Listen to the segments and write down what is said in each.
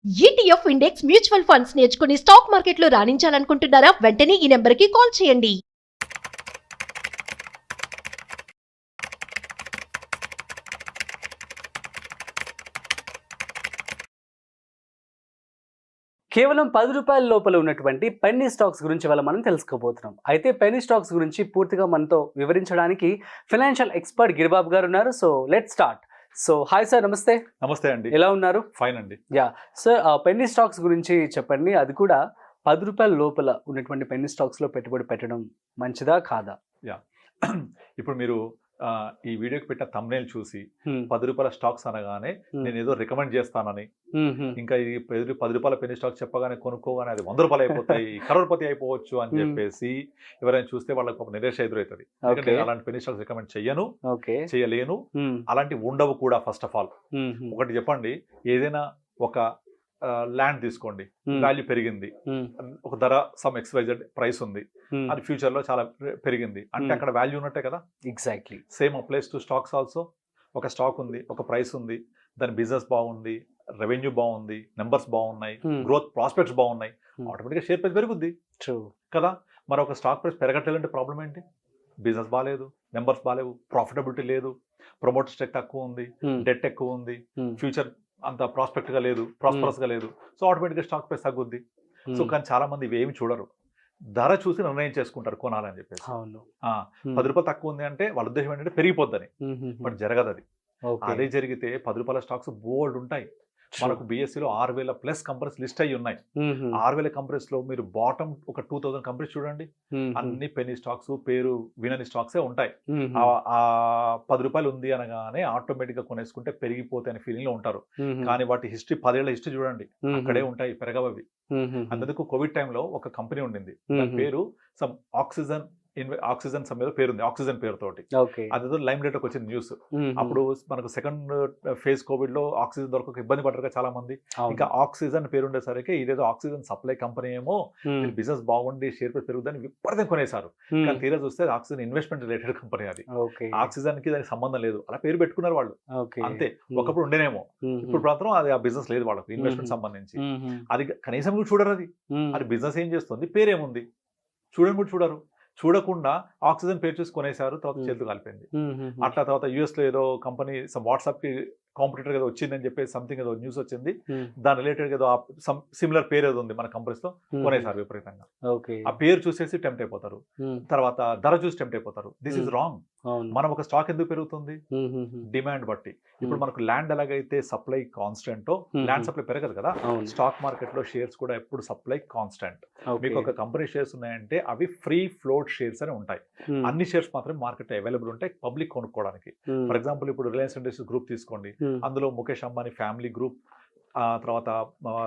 ETF index mutual funds నేర్చుకుని stock మార్కెట్లో రాణించాలనుకుంటున్నారా? వెంటనే ఈ నెంబర్కి కాల్ చేయండి. కేవలం 10 రూపాయల లోపల ఉన్నటువంటి పెన్నీ స్టాక్స్ గురించి ఇవాళ మనం తెలుసుకోబోతున్నాం. అయితే పెన్నీ స్టాక్స్ గురించి పూర్తిగా మనతో వివరించడానికి ఫైనాన్షియల్ ఎక్స్పర్ట్ గిరిబాబు గారు ఉన్నారు. So let's start. So hi sir, నమస్తే. నమస్తే అండి. ఎలా ఉన్నారు? ఫైన్ అండి. సార్, పెన్నీ స్టాక్స్ గురించి చెప్పండి. అది కూడా 10 రూపాయల లోపల ఉన్నటువంటి పెన్నీ స్టాక్స్ లో పెట్టుబడి పెట్టడం మంచిదా కాదా? ఇప్పుడు మీరు ఈ వీడియోకి పెట్టిన thumbnail చూసి 10 రూపాయల స్టాక్స్ అనగానే నేను ఏదో రికమెండ్ చేస్తానని, ఇంకా ఈ 10 రూపాయల పెన్నీ స్టాక్స్ చెప్పగానే కొనుక్కోగానే అది 100 రూపాయలు అయిపోతాయి, కరోడ్పతి అయిపోవచ్చు అని చెప్పేసి ఎవరైనా చూస్తే వాళ్ళకి ఒక నిరాశ ఎదురవుతుంది. ఎందుకంటే అలాంటి పెన్నీ స్టాక్స్ రికమెండ్ చెయ్యను, చేయలేను, అలాంటివి ఉండవు కూడా. ఫస్ట్ ఆఫ్ ఆల్ ఒకటి చెప్పండి, ఏదైనా ఒక ల్యాండ్ తీసుకోండి, వాల్యూ పెరిగింది, ఒక ధర సమ్ XYZ ప్రైస్ ఉంది, అది ఫ్యూచర్ లో చాలా పెరిగింది అంటే అక్కడ వాల్యూ ఉన్నట్టే కదా. Exactly same applies to stocks also. ఒక స్టాక్ ఉంది, ఒక ప్రైస్ ఉంది, దాని బిజినెస్ బాగుంది, రెవెన్యూ బాగుంది, నెంబర్స్ బాగున్నాయి, గ్రోత్ ప్రాస్పెక్ట్స్ బాగున్నాయి, ఆటోమేటిక్గా షేర్ ప్రైస్ పెరుగుద్ది కదా. మరి ఒక స్టాక్ ప్రైస్ పెరగట్లేదంటే ప్రాబ్లం ఏంటి? బిజినెస్ బాగాలేదు, నెంబర్స్ బాగాలేవు, ప్రాఫిటబిలిటీ లేదు, ప్రమోటర్ స్టెక్ తక్కువ ఉంది, డెట్ ఎక్కువ ఉంది, ఫ్యూచర్ అంత ప్రాస్పెక్ట్ గా లేదు, ప్రాస్పరస్ గా లేదు. సో ఆటోమేటిక్గా స్టాక్ ప్రైస్ తగ్గుద్ది. సో కానీ చాలా మంది ఇవేమి చూడరు, ధర చూసి నిర్ణయం చేసుకుంటారు కొనాలని చెప్పేసి. 10 రూపాయలు తక్కువ ఉంది అంటే వాళ్ళ ఉద్దేశం ఏంటంటే పెరిగిపోద్దని. బట్ జరగదు అది. అదే జరిగితే 10 రూపాయల స్టాక్స్ బోల్డ్ ఉంటాయి. మనకు BSEలో 6,000+ కంపెనీస్ లిస్ట్ అయ్యి ఉన్నాయి. 6,000 కంపెనీస్ లో మీరు బాటమ్ ఒక 2,000 కంపెనీస్ చూడండి, అన్ని పెన్నీ స్టాక్స్, పేరు వినని స్టాక్సే ఉంటాయి. ఆ 10 రూపాయలు ఉంది అనగానే ఆటోమేటిక్ గా కొనేసుకుంటే పెరిగిపోతాయి అనే ఫీలింగ్ లో ఉంటారు. కానీ వాటి హిస్టరీ 10 ఏళ్ల హిస్టరీ చూడండి, అక్కడే ఉంటాయి, పెరగవి. అందుకు కోవిడ్ టైంలో ఒక కంపెనీ ఉండింది, దాని పేరు సమ్ ఆక్సిజన్ సమయంలో పేరుంది, ఆక్సిజన్ పేరుతోటి. అదేదో లైమ్ లైట్ వచ్చింది న్యూస్. అప్పుడు మనకు సెకండ్ ఫేజ్ కోవిడ్ లో ఆక్సిజన్ దొరకక ఇబ్బంది పడ్డారు చాలా మంది. ఇంకా ఆక్సిజన్ పేరుండేసరికి ఇదేదో ఆక్సిజన్ సప్లై కంపెనీ ఏమో, బిజినెస్ బాగుండి షేర్ ప్రైస్ పెరుగుదని విపరీతం కొనేశారు. కానీ తీరా చూస్తే ఆక్సిజన్ ఇన్వెస్ట్మెంట్ రిలేటెడ్ కంపెనీ అది. ఆక్సిజన్ కి దానికి సంబంధం లేదు, అలా పేరు పెట్టుకున్నారు వాళ్ళు అంతే. ఒకప్పుడు ఉండేనేమో, ఇప్పుడు మాత్రం అది ఆ బిజినెస్ లేదు వాళ్ళకి, ఇన్వెస్ట్మెంట్ సంబంధించి. అది కనీసం కూడా చూడరు. అది బిజినెస్ ఏం చేస్తుంది, పేరేముంది చూడని కూడా చూడరు. చూడకుండా ఆక్సిజన్ పేరు చూసి కొనేశారు, తర్వాత చేతులు కలిపింది. అట్లా తర్వాత US లో ఏదో కంపెనీ వాట్సాప్ కి కాంపిటీటర్ ఏదో వచ్చిందని చెప్పేసి సంథింగ్ ఏదో న్యూస్ వచ్చింది, దాని రిలేటెడ్ ఏదో సిమిలర్ పేరు ఏదో ఉంది మన కంపెనీస్ లో, కొనేశారు విపరీతంగా. ఆ పేరు చూసేసి టెంప్ట్ అయిపోతారు, తర్వాత ధర చూసి టెంప్ట్ అయిపోతారు. This is wrong. మనం ఒక స్టాక్ ఎందుకు పెరుగుతుంది? డిమాండ్ బట్టి. ఇప్పుడు మనకు ల్యాండ్ ఎలాగైతే సప్లై కాన్స్టెంట్, ల్యాండ్ సప్లై పెరగదు కదా, స్టాక్ మార్కెట్ లో షేర్స్ కూడా ఎప్పుడు సప్లై కాన్స్టెంట్. మీకు ఒక కంపెనీ షేర్స్ ఉన్నాయంటే అవి ఫ్రీ ఫ్లోట్ షేర్స్ అని ఉంటాయి. అన్ని షేర్స్ మాత్రమే మార్కెట్ అవైలబుల్ ఉంటాయి పబ్లిక్ కొనుక్కోవడానికి. ఫర్ ఎగ్జాంపుల్ ఇప్పుడు రిలయన్స్ ఇండస్ట్రీస్ గ్రూప్ తీసుకోండి, అందులో ముఖేష్ అంబానీ ఫ్యామిలీ గ్రూప్, తర్వాత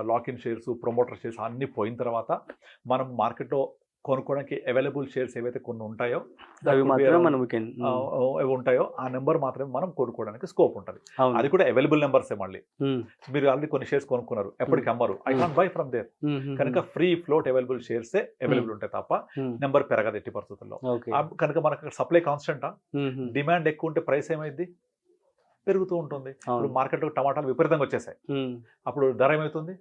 లాక్-ఇన్ షేర్స్, ప్రమోటర్ షేర్స్ అన్ని పోయిన తర్వాత మనం మార్కెట్లో కొనుక్కోవడానికి అవైలబుల్ షేర్స్ ఏవైతే కొన్ని ఉంటాయో అవి ఉంటాయో ఆ నెంబర్ మాత్రమే మనం కొనుక్కోవడానికి స్కోప్ ఉంటుంది. అది కూడా అవైలబుల్ నెంబర్సే. మళ్ళీ మీరు ఆల్రెడీ కొన్ని షేర్స్ కొనుక్కున్నారు, ఎప్పటికి అమ్మరు, I can't buy from there. కనుక ఫ్రీ ఫ్లోట్ అవైలబుల్ షేర్సే అవైలబుల్ ఉంటాయి తప్ప నెంబర్ పెరగదు ఎట్టి పరిస్థితుల్లో. కనుక మనకు సప్లై కాన్స్టెంటా, డిమాండ్ ఎక్కువ ఉంటే ప్రైస్ ఏమైంది, పెరుగుతూ ఉంటుంది. ఇప్పుడు మార్కెట్లో టమాటాలు విపరీతంగా వచ్చేసాయి, అప్పుడు ధర ఏమవుతుంది,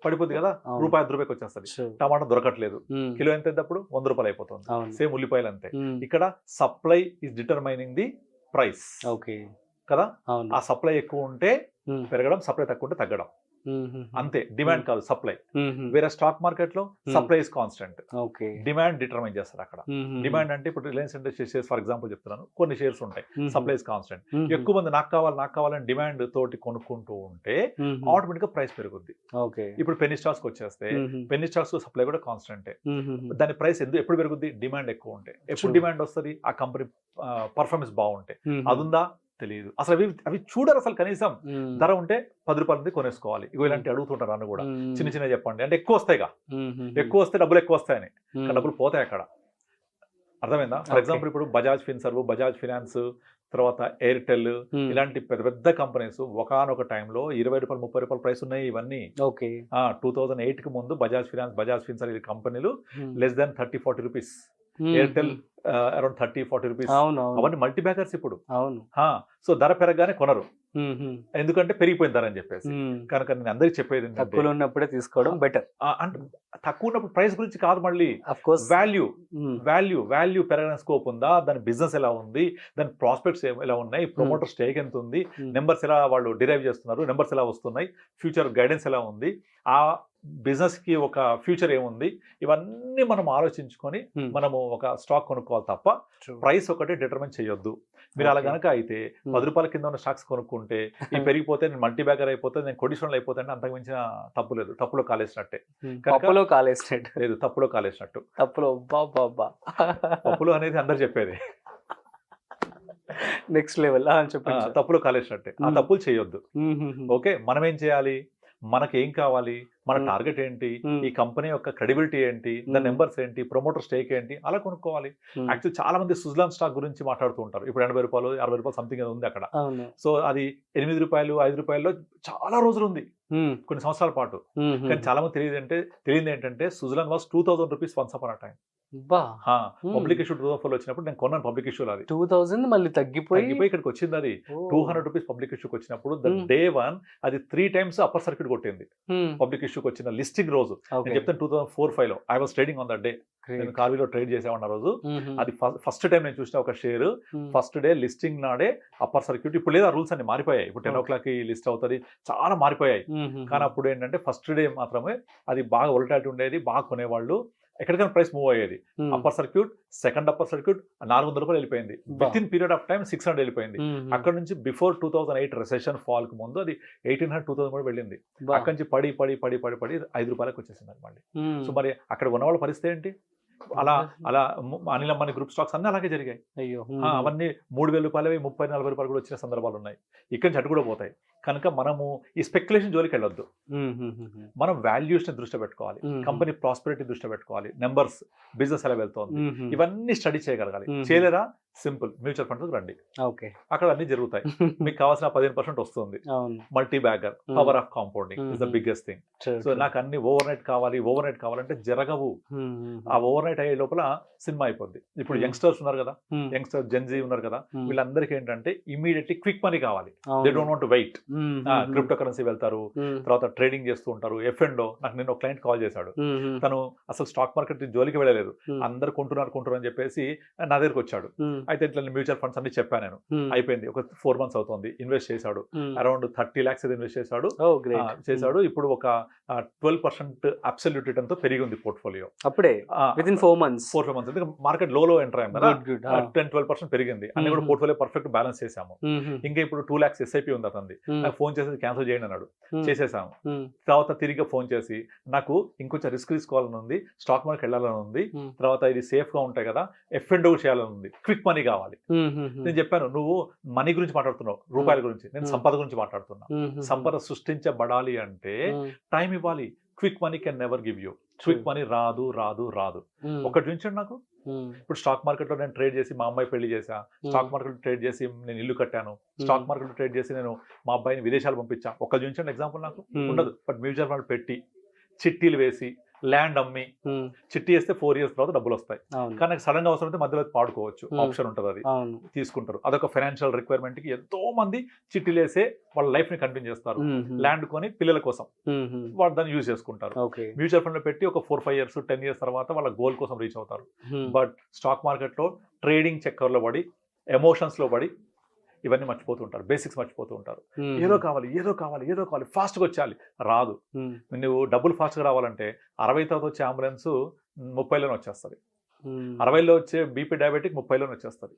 పడిపోద్ది కదా, రూపాయి 10 రూపాయకి వచ్చేస్తుంది. టమాటా దొరకట్లేదు, కిలో ఎంత అప్పుడు 100 రూపాయలు అయిపోతుంది. సేమ్ ఉల్లిపాయలు అంతే. ఇక్కడ supply is determining the price కదా. ఆ సప్లై ఎక్కువ ఉంటే పెరగడం, సప్లై తక్కువ ఉంటే తగ్గడం, అంతే. డిమాండ్ కాదు, సప్లై. వేరే స్టాక్ మార్కెట్ లో supply is constant, demand determine చేస్తారు అక్కడ. డిమాండ్ అంటే ఇప్పుడు Reliance industries shares for example చెప్తున్నాను, కొన్ని షేర్స్ ఉంటాయి, సప్లై ఇస్ కాన్స్టెంట్. ఎక్కువ మంది నాకు కావాలని డిమాండ్ తోటి కొనుక్కుంటూ ఉంటే ఆటోమేటిక్ గా ప్రైస్ పెరుగుద్ది. ఇప్పుడు పెన్నీ స్టాక్స్ వచ్చేస్తే పెన్నీ స్టాక్స్ సప్లై కూడా కాన్స్టెంటే, దాని ప్రైస్ ఎప్పుడు పెరుగుద్ది, డిమాండ్ ఎక్కువ ఉంటే. ఎప్పుడు డిమాండ్ వస్తుంది, ఆ కంపెనీ పర్ఫార్మెన్స్ బాగుంటే. అదుందా తెలియదు అసలు, అవి చూడరు అసలు. కనీసం ధర ఉంటే 10 రూపాయలు కొనేసుకోవాలి. ఇలాంటి అడుగుతుంటారు నన్ను కూడా, చిన్న చెప్పండి అంటే ఎక్కువ వస్తాయిగా, ఎక్కువ వస్తే డబ్బులు ఎక్కువ వస్తాయని, డబ్బులు పోతాయి అక్కడ. అర్థమైందా? ఫర్ ఎగ్జాంపుల్ ఇప్పుడు బజాజ్ ఫిన్సర్వ్, బజాజ్ ఫినాన్స్, తర్వాత ఎయిర్టెల్, ఇలాంటి పెద్ద పెద్ద కంపెనీస్ ఒకనొక టైంలో 20 రూపాయలు 30 రూపాయలు ప్రైస్ ఉన్నాయి. ఇవన్నీ 2008 కి ముందు బజాజ్ ఫినాన్స్, బజాజ్ ఫిన్సర్ ఈ కంపెనీలు less than 30-40 rupees. Airtel around 30-40 rupees. అవన్నీ మల్టీ బ్యాగర్స్ ఇప్పుడు. సో ధర పెరగగానే కొనరు, ఎందుకంటే పెరిగిపోయిన ధర అని చెప్పేసి. కనుక నేను అందరికి చెప్పేది ఏంటంటే తక్కువలో ఉన్నప్పుడే తీసుకోవడం బెటర్. అంటే తక్కువ ఉన్నప్పుడు ప్రైస్ గురించి కాదు, మళ్ళీ ఆఫ్ కోర్స్ వాల్యూ వాల్యూ పెరగడం స్కోప్ ఉందా, దాని బిజినెస్ ఎలా ఉంది, దాని ప్రాస్పెక్ట్స్ ఎలా ఉన్నాయి, ప్రమోటర్ స్టేక్ ఎంత ఉంది, నెంబర్స్ ఎలా వాళ్ళు డిరైవ్ చేస్తున్నారు, నెంబర్స్ ఎలా వస్తున్నాయి, ఫ్యూచర్ గైడెన్స్ ఎలా ఉంది, ఆ బిజినెస్ కి ఒక ఫ్యూచర్ ఏముంది, ఇవన్నీ మనం ఆలోచించుకొని మనము ఒక స్టాక్ కొనుక్కోవాలి తప్ప ప్రైస్ ఒకటే డిటర్మిన్ చేయొద్దు. మీరు అలా గనక అయితే 10 రూపాయల కింద ఉన్న స్టాక్స్ కొనుక్కుంటే ఈ పెరిగిపోతే నేను మల్టీ బ్యాగర్ అయిపోతే, నేను కొడిషన్లు అయిపోతే అంతకు మించిన తప్పు లేదు. తప్పులో కాలేసినట్టే. తప్పులో కాలేసినట్టు లేదు, తప్పులో కాలేసినట్టు. తప్పులో బాబా తప్పులు అనేది అందరు చెప్పేది. నెక్స్ట్ లెవెల్ చెప్పండి. తప్పులో కాలేసినట్టే. ఆ తప్పులు చేయొద్దు. ఓకే, మనం ఏం చేయాలి, మనకేం కావాలి, మన టార్గెట్ ఏంటి, ఈ కంపెనీ యొక్క క్రెడిబిలిటీ ఏంటి, దాని నెంబర్స్ ఏంటి, ప్రమోటర్ స్టేక్ ఏంటి, అలా కొనుక్కోవాలి. యాక్చువల్లీ చాలా మంది సుజలాన్ స్టాక్ గురించి మాట్లాడుతూ ఉంటారు. ఇప్పుడు 80 రూపాయలు 60 రూపాయలు సంథింగ్ ఉంది అక్కడ. సో అది 8 రూపాయలు 5 రూపాయల్లో చాలా రోజులు ఉంది, కొన్ని సంవత్సరాల పాటు. కానీ చాలా మంది తెలియదు ఏంటంటే Suzlon was 2000 rupees once upon a time. Public issue 2004 వచ్చినప్పుడు నేను కొన్నాను. పబ్లిక్ ఇష్యూలో అది 2000 మళ్ళీ తగ్గిపోయి ఇక్కడికి వచ్చింది. అది 200 రూపీస్ పబ్లిక్ ఇష్యూకి వచ్చినప్పుడు డే 1 అది 3 times అప్పర్ సర్క్యూట్ కొట్టింది. పబ్లిక్ ఇష్యూకి వచ్చిన లిస్టింగ్ రోజు నేను చెప్తాను 2004-05 I was trading on that day. నేను కార్వీలో ట్రేడ్ చేసేవాడిన రోజు అది ఫస్ట్ టైం నేను చూసిన ఒక షేర్. ఫస్ట్ డే లిస్టింగ్ నాడే అప్పర్ సర్క్యూట్. ఇప్పుడు లేదా రూల్స్ అన్ని మారిపోయాయి. ఇప్పుడు 10 o'clock లిస్ట్ అవుతుంది, చాలా మారిపోయాయి. కానీ అప్పుడు ఏంటంటే ఫస్ట్ డే మాత్రమే అది బాగా వోలటాలిటీ ఉండేది, బాగా కొనేవాళ్ళు. ఎక్కడికైనా ప్రైస్ మూవ్ అయ్యేది. Upper circuit, second upper circuit 400 రూపాయలు వెళ్ళిపోయింది. With in period of time 600 వెళ్ళిపోయింది. అక్కడ నుంచి బిఫోర్ 2008 రెసెషన్ ఫాల్ కు ముందు అది 1800-2000 కూడా వెళ్ళింది. అక్కడి నుంచి పడి 5 రూపాయలకు వచ్చేసింది మళ్ళీ. సో మరి అక్కడ ఉన్నవాళ్ళ పరిస్థితి ఏంటి? అలా అనిల్ అంబానీ గ్రూప్ స్టాక్స్ అన్నీ అలాగే జరిగాయి. అవన్నీ 3000 రూపాయలు 30-40 రూపాయలు కూడా వచ్చిన సందర్భాలు ఉన్నాయి. ఇక్కడి నుంచి అటు కూడా పోతాయి. కనుక మనము ఈ స్పెక్యులేషన్ జోలికి వెళ్ళొద్దు. మనం వాల్యూస్ ని దృష్టి పెట్టుకోవాలి, కంపెనీ ప్రాస్పెరిటీ దృష్టి పెట్టుకోవాలి, నెంబర్స్, బిజినెస్ ఎలా వెళ్తోంది, ఇవన్నీ స్టడీ చేయగలగాలి. చేయలేరా? సింపుల్, మ్యూచువల్ ఫండ్స్ రండి. అక్కడ అన్ని జరుగుతాయి. మీకు కావాల్సిన 15% వస్తుంది. Multi bagger, power of compounding is the biggest thing. So నాకు అన్ని ఓవర్ నైట్ కావాలంటే జరగవు. ఆ ఓవర్ నైట్ అయ్యే లోపల సినిమా అయిపోద్ది. ఇప్పుడు యంగ్స్టర్స్ ఉన్నారు కదా, యంగ్స్టర్ జెన్జీ ఉన్నారు కదా, వీళ్ళందరికీ ఏంటంటే ఇమీడియట్లీ క్విక్ మనీ కావాలి. They don't want to wait. Crypto currency వెళ్తారు, తర్వాత ట్రేడింగ్ చేస్తూ ఉంటారు. F&O నాకు నిన్న ఒక క్లయింట్ కాల్ చేశాడు. తను అసలు స్టాక్ మార్కెట్ జోలికి వెళ్ళలేదు, అందరు కొంటున్నారు అని చెప్పేసి నా దగ్గరకు వచ్చాడు. అయితే ఇట్లా మ్యూచువల్ ఫండ్స్ అన్ని చెప్పాను నేను. అయిపోయింది, ఒక 4 months అవుతుంది. ఇన్వెస్ట్ చేశాడు, అరౌండ్ 30 lakhs ఇన్వెస్ట్ చేశాడు. ఇప్పుడు ఒక 12% అబ్సల్యూట్ రిటర్న్ తో పెరిగి ఉంది పోర్ట్ఫోలియో. అప్పుడే విత్ ఇన్ 4 months. మార్కెట్ లో ఎంటర్ అయ్యాం కదా, 10-12% పెరిగింది. అన్ని కూడా పోర్ట్ఫోలియో పర్ఫెక్ట్ బ్యాలెన్స్ చేసాము. ఇంకా ఇప్పుడు 2 lakhs SIP ఉంది అతనిది. నాకు ఫోన్ చేసి క్యాన్సిల్ చేయండి అన్నాడు. చేసేసాము. తర్వాత తిరిగి ఫోన్ చేసి నాకు ఇంకొంచెం రిస్క్ తీసుకోవాలని ఉంది, స్టాక్ మార్కెట్ వెళ్ళాలని ఉంది, తర్వాత ఇది సేఫ్ గా ఉంటాయి కదా, F&O చేయాలని ఉంది, క్విక్ మనీ కావాలి. నేను చెప్పాను, నువ్వు మనీ గురించి మాట్లాడుతున్నావు, రూపాయల గురించి. నేను సంపద గురించి మాట్లాడుతున్నా. సంపద సృష్టించబడాలి అంటే టైం ఇవ్వాలి. Quick money can never give you. Quick money రాదు. ఒకటి చూపించండి నాకు. ఇప్పుడు స్టాక్ మార్కెట్ లో నేను ట్రేడ్ చేసి మా అమ్మాయి పెళ్లి చేశా, స్టాక్ మార్కెట్ లో ట్రేడ్ చేసి నేను ఇల్లు కట్టాను, స్టాక్ మార్కెట్ లో ట్రేడ్ చేసి నేను మా అబ్బాయిని విదేశాలు పంపించా. ఒక్క చూపించండి ఎగ్జాంపుల్ నాకు. ఉండదు. బట్ మ్యూచువల్ ఫండ్ పెట్టి చిట్టీలు వేసి ల్యాండ్ అమ్మి చిట్టి వేస్తే 4 years తర్వాత డబ్బులు వస్తాయి. కానీ సడన్ గా అవసరం అయితే మధ్యలో పాడుకోవచ్చు, ఆప్షన్ ఉంటుంది, అది తీసుకుంటారు. అదొక ఫైనాన్షియల్ రిక్వైర్మెంట్ కి ఎంతో మంది చిట్టీలు వేసే వాళ్ళ లైఫ్ ని కంటిన్యూ చేస్తారు. ల్యాండ్ కొని పిల్లల కోసం వాళ్ళు దాన్ని యూజ్ చేసుకుంటారు. మ్యూచువల్ ఫండ్ లో పెట్టి ఒక 4-5 years 10 years తర్వాత వాళ్ళ గోల్ కోసం రీచ్ అవుతారు. బట్ స్టాక్ మార్కెట్ లో ట్రేడింగ్ చక్కర్ లో పడి, ఎమోషన్స్ లో పడి ఇవన్నీ మర్చిపోతుంటారు, బేసిక్స్ మర్చిపోతూ ఉంటారు. ఏదో కావాలి, ఫాస్ట్ గా వచ్చాలి. రాదు. నువ్వు డబ్బులు ఫాస్ట్ గా రావాలంటే 60 తర్వాత వచ్చే అంబులెన్స్ 30లోనే వచ్చేస్తుంది. 60లో వచ్చే బీపీ డయాబెటిక్ 30లోనే వచ్చేస్తుంది.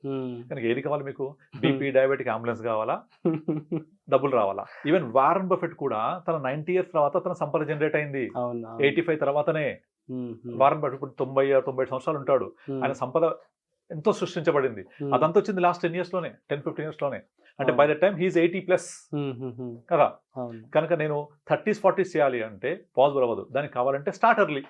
కానీ ఏది కావాలి మీకు? బీపీ డయాబెటిక్ అంబులెన్స్ కావాలా, డబ్బులు రావాలా? ఈవెన్ వారన్ బఫెట్ కూడా తన 90 years తర్వాత తన సంపద జనరేట్ అయింది. 85 తర్వాతనే వారన్ బఫెట్. ఇప్పుడు 90 సంవత్సరాలు ఉంటాడు. ఆయన సంపద ఎంతో సృష్టించబడింది. అదంతా వచ్చింది లాస్ట్ 10 years లోనే, 10-15 years లోనే. అంటే బై ద టైమ్ హీఈస్ 80+ కదా. కనుక నేను 30s-40s చేయాలి అంటే పాసిబుల్ అవ్వదు. దానికి కావాలంటే స్టార్ట్ ఎర్లీ.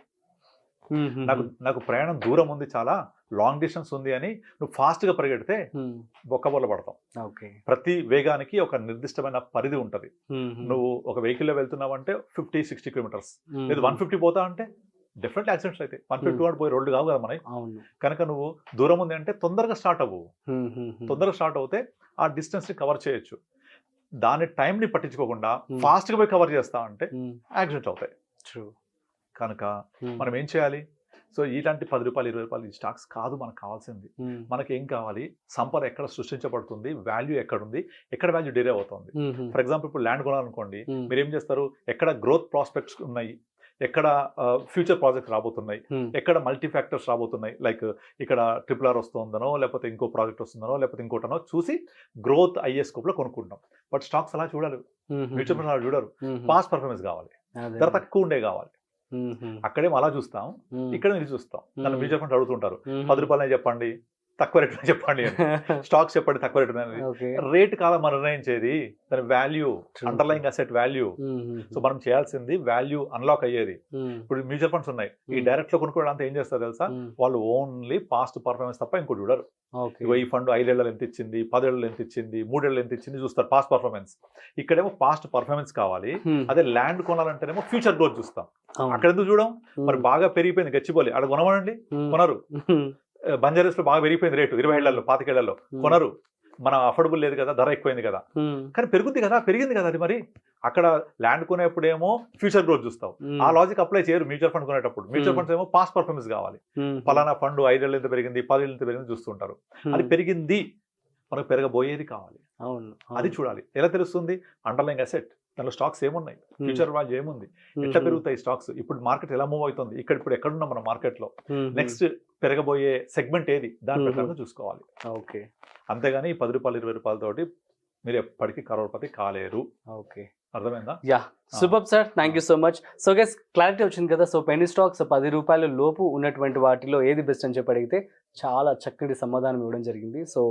నాకు ప్రయాణం దూరం ఉంది, చాలా లాంగ్ డిస్టెన్స్ ఉంది అని నువ్వు ఫాస్ట్ గా పరిగెడితే బొక్కబొల్ల పడతావు. ప్రతి వేగానికి ఒక నిర్దిష్టమైన పరిధి ఉంటది. నువ్వు ఒక వెహికల్లో వెళ్తున్నావు అంటే 50-60 kilometers, లేదు 150 పోతా అంటే డెఫినెట్లీ యాక్సిడెంట్స్ అయితే 150 పోయి రోడ్లు కావు కదా మనకి. కనుక నువ్వు దూరం ఉంది అంటే తొందరగా స్టార్ట్ అవ్వు. తొందరగా స్టార్ట్ అవుతే ఆ డిస్టెన్స్ ని కవర్ చేయొచ్చు. దాని టైంని పట్టించుకోకుండా ఫాస్ట్గా పోయి కవర్ చేస్తా అంటే యాక్సిడెంట్ అవుతాయి. ట్రూ. కనుక మనం ఏం చేయాలి? సో ఇలాంటి 10 రూపాయలు 20 రూపాయలు ఈ స్టాక్స్ కాదు మనకు కావాల్సింది. మనకి ఏం కావాలి? సంపద ఎక్కడ సృష్టించబడుతుంది, వాల్యూ ఎక్కడ ఉంది, ఎక్కడ వాల్యూ డిరైవ్ అవుతుంది. ఫర్ ఎగ్జాంపుల్ ఇప్పుడు ల్యాండ్ కొనాలనుకోండి, మీరు ఏం చేస్తారు? ఎక్కడ గ్రోత్ ప్రాస్పెక్ట్స్ ఉన్నాయి, ఎక్కడ ఫ్యూచర్ ప్రాజెక్ట్స్ రాబోతున్నాయి, ఎక్కడ మల్టీ ఫ్యాక్టర్స్ రాబోతున్నాయి, లైక్ ఇక్కడ RRR వస్తుందనో లేకపోతే ఇంకో ప్రాజెక్ట్ వస్తుందనో లేకపోతే ఇంకోటనో చూసి గ్రోత్ అయ్యే స్కోప్ లో కొనుక్కుంటాం. బట్ స్టాక్స్ అలా చూడాలి, మ్యూచువల్ ఫండ్స్ అలా చూడరు. పాస్ట్ పర్ఫార్మెన్స్ కావాలి, ధర తక్కువ ఉండే కావాలి. అక్కడేమో అలా చూస్తాం, ఇక్కడ ఇది చూస్తాం. నన్ను మ్యూచువల్ ఫండ్స్ అడుగుతుంటారు, 10 రూపాయలే చెప్పండి, తక్కువ రేట్ చెప్పండి, స్టాక్స్ చెప్పండి తక్కువ రేట్ అనేది. రేట్ కాదా మనం నిర్ణయించేది, దాని value, underlying asset value. So మనం చేయాల్సింది వాల్యూ అన్లాక్ అయ్యేది. ఇప్పుడు మ్యూచువల్ ఫండ్స్ ఉన్నాయి, ఈ డైరెక్ట్ లో కొనుక్కోవడానికి ఏం చేస్తారు తెలుసా? వాళ్ళు ఓన్లీ పాస్ట్ పర్ఫార్మెన్స్ తప్ప ఇంకోటి చూడరు. ఈ ఫండ్ 5 ఏళ్ళలో ఎంత ఇచ్చింది, 10 ఏళ్ళలో ఎంత ఇచ్చింది, 3 ఏళ్ళు ఎంత ఇచ్చింది చూస్తారు, పాస్ట్ పర్ఫార్మెన్స్. ఇక్కడేమో పాస్ట్ పర్ఫార్మెన్స్ కావాలి. అదే ల్యాండ్ కొనాలంటేనేమో ఫ్యూచర్ గ్రోత్ చూస్తాం. అక్కడ ఎందుకు చూడం? మరి బాగా పెరిగిపోయింది గచ్చిబౌలి, అక్కడ కొనమనండి, కొనరు. బంజారాస్ లో బాగా పెరిగిపోయింది రేటు 20 ఏళ్లలో 25 ఏళ్లలో, కొనరు. మన అఫోర్డబుల్ లేదు కదా, ధర ఎక్కువైంది కదా. కానీ పెరుగుద్ది కదా, పెరిగింది కదా అది. మరి అక్కడ ల్యాండ్ కొనేప్పుడేమో ఫ్యూచర్ గ్రోత్ చూస్తావు, ఆ లాజిక్ అప్లై చేయరు మ్యూచువల్ ఫండ్ కొనేటప్పుడు. మ్యూచువల్ ఫండ్స్ ఏమో పాస్ట్ పర్ఫార్మెన్స్ కావాలి. ఫలానా ఫండ్ 5 ఏళ్ళు ఎంత పెరిగింది, 10 ఏళ్ళు ఎంత పెరిగింది చూస్తుంటారు. అది పెరిగింది, మనకు పెరగబోయేది కావాలి, అది చూడాలి. ఎలా తెలుస్తుంది? అండర్లైంగ్ అసెట్, దానిలో స్టాక్స్ ఏమున్నాయి, ఫ్యూచర్ వాల్యూ ఏముంది, ఎట్లా పెరుగుతాయి స్టాక్స్, ఇప్పుడు మార్కెట్ ఎలా మూవ్ అవుతుంది, ఇప్పుడు ఎక్కడున్నాం మన మార్కెట్ లో, నెక్స్ట్ పెరగబోయే సెగ్మెంట్ ఏది, దాని ప్రకారంగా చూసుకోవాలి. ఓకే. అంతేగాని 10 రూపాయలు 20 రూపాయలతోటి మీరు ఎప్పటికీ కరోడ్పతి కాలేరు. ఓకే, అర్థమైందా? Yeah, super sir, thank you so much. So guys, clarity వచ్చింది కదా. సో పెన్నీ స్టాక్స్ 10 రూపాయల లోపు ఉన్నటువంటి వాటిలో ఏది బెస్ట్ అని చెప్పి అడిగితే చాలా చక్కటి సమాధానం ఇవ్వడం జరిగింది. సో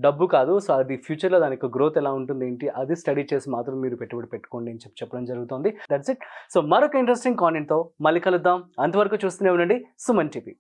డబ్బు కాదు, సో అది ఫ్యూచర్లో దానికి గ్రోత్ ఎలా ఉంటుంది ఏంటి, అది స్టడీ చేసి మాత్రం మీరు పెట్టుబడి పెట్టుకోండి అని చెప్పడం జరుగుతుంది. That's it. సో మరొక ఇంట్రెస్టింగ్ కాంటెంట్తో మళ్ళీ కలుద్దాం. అంతవరకు చూస్తూనే ఉండండి సుమన్ టీవీ.